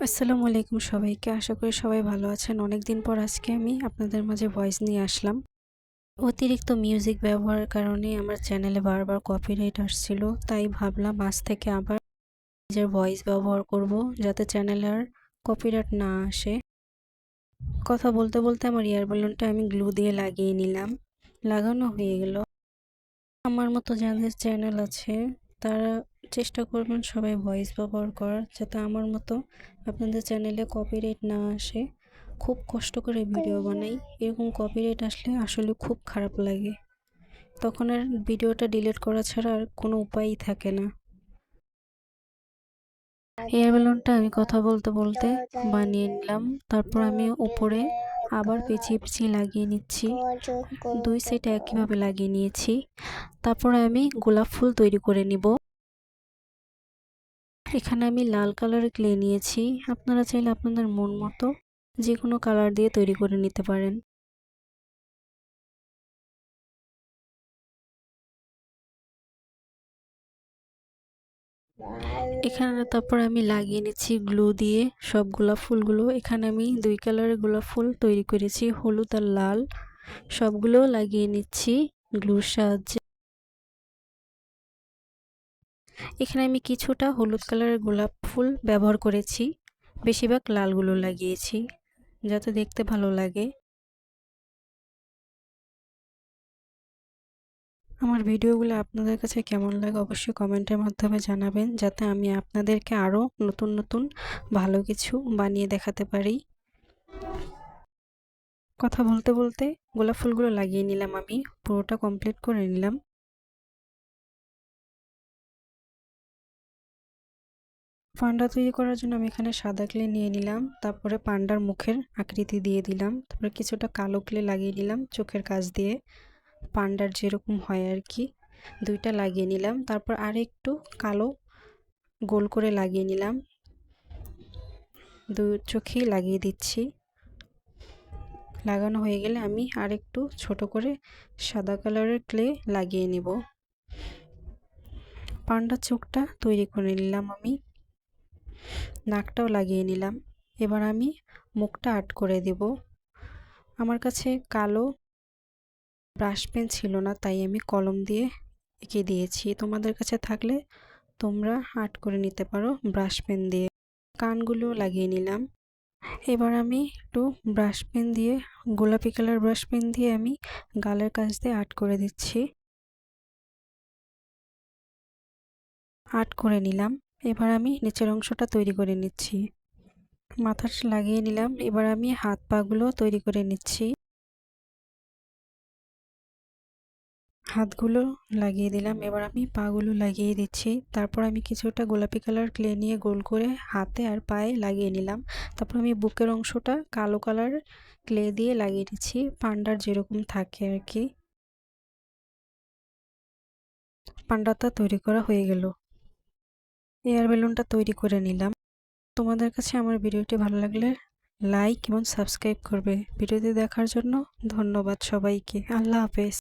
আসসালামু আলাইকুম সবাইকে। আশা করি সবাই ভালো আছেন। অনেকদিন পর আজকে আমি আপনাদের মাঝে ভয়েস নিয়ে আসলাম। অতিরিক্ত মিউজিক ব্যবহারের কারণে আমার চ্যানেলে বারবার কপিরাইট আসছিল। তাই ভাবলাম আজ থেকে আবার নিজের ভয়েস ব্যবহার করব, যাতে চ্যানেলে আর কপিরাইট না আসে। কথা বলতে বলতে আমার ইয়ার বেলুনটা আমি গ্লু দিয়ে লাগিয়ে নিলাম। লাগানো হয়ে গেল। আমার মতো যাদের চ্যানেল আছে তারা চেষ্টা করবেন সবাই ভয়েস ব্যবহার করার, যাতে আমার মতো আপনাদের চ্যানেলে কপিরাইট না আসে। খুব কষ্ট করে ভিডিও বানাই, এরকম কপিরাইট আসলে আসলে খুব খারাপ লাগে। তখন আর ভিডিওটা ডিলিট করা ছাড়া আর কোনো উপায়ই থাকে না। এয়ার বেলুনটা আমি কথা বলতে বলতে বানিয়ে নিলাম। তারপর আমি উপরে আবার পেঁচিয়ে পেঁচিয়ে লাগিয়ে নিচ্ছি। দুই সাইড একইভাবে লাগিয়ে নিয়েছি। তারপরে আমি গোলাপ ফুল তৈরি করে নিব। এখানে আমি লাল কালারের ক্লে নিয়েছি। আপনারা চাইলে আপনাদের মন মতো যে কোনো কালার দিয়ে তৈরি করে নিতে পারেন। এখানে তারপর আমি লাগিয়ে নিচ্ছি গ্লু দিয়ে সব গোলাপ ফুলগুলো। এখানে আমি দুই কালারের গোলাপ ফুল তৈরি করেছি, হলুদ আর লাল। সবগুলো লাগিয়ে নিচ্ছি গ্লুর সাহায্যে। এখানে আমি কিছুটা হলুদ কালারের গোলাপ ফুল ব্যবহার করেছি, বেশিরভাগ লালগুলো লাগিয়েছি যাতে দেখতে ভালো লাগে। আমার ভিডিওগুলো আপনাদের কাছে কেমন লাগে অবশ্যই কমেন্টের মাধ্যমে জানাবেন, যাতে আমি আপনাদেরকে আরও নতুন নতুন ভালো কিছু বানিয়ে দেখাতে পারি। কথা বলতে বলতে গোলাপ ফুলগুলো লাগিয়ে নিলাম, আমি পুরোটা কমপ্লিট করে নিলাম। পান্ডা তৈরি করার জন্য আমি এখানে সাদা ক্লে নিয়ে নিলাম। তারপরে পান্ডার মুখের আকৃতি দিয়ে দিলাম। তারপরে কিছুটা কালো ক্লে লাগিয়ে নিলাম চোখের কাছ দিয়ে, পান্ডার যেরকম হয় আর কি। দুইটা লাগিয়ে নিলাম। তারপর আর একটু কালো গোল করে লাগিয়ে নিলাম। দুই চোখেই লাগিয়ে দিচ্ছি। লাগানো হয়ে গেলে আমি আর একটু ছোট করে সাদা কালারের ক্লে লাগিয়ে নিব। পান্ডার চোখটা তৈরি করে নিলাম আমি। নাকটাও লাগিয়ে নিলাম। এবার আমি মুখটা আর্ট করে দেব। আমার কাছে কালো ব্রাশ পেন ছিল না, তাই আমি কলম দিয়ে এঁকে দিয়েছি। তোমাদের কাছে থাকলে তোমরা আর্ট করে নিতে পারো ব্রাশ পেন দিয়ে। কানগুলো লাগিয়ে নিলাম। এবার আমি একটু ব্রাশ পেন দিয়ে, গোলাপি কালার ব্রাশ পেন দিয়ে আমি গালের কাছ দিয়ে আর্ট করে দিচ্ছি। আর্ট করে নিলাম। এবার আমি নিচের অংশটা তৈরি করে নিচ্ছি। মাথাটা লাগিয়ে নিলাম। এবার আমি হাত পাগুলো তৈরি করে নিচ্ছি। হাতগুলো লাগিয়ে দিলাম। এবার আমি পাগুলো লাগিয়ে দিচ্ছি। তারপর আমি কিছুটা গোলাপি কালার ক্লে নিয়ে গোল করে হাতে আর পায়ে লাগিয়ে নিলাম। তারপর আমি বুকের অংশটা কালো কালার ক্লে দিয়ে লাগিয়ে দিচ্ছি, পান্ডার যেরকম থাকে আর কি। পান্ডাটা তৈরি করা হয়ে গেল। এয়ার বেলুনটা তৈরি করে নিলাম। তোমাদের কাছে আমার ভিডিওটি ভালো লাগলে লাইক এবং সাবস্ক্রাইব করবে। ভিডিওটি দেখার জন্য ধন্যবাদ সবাইকে। আল্লাহ হাফেজ।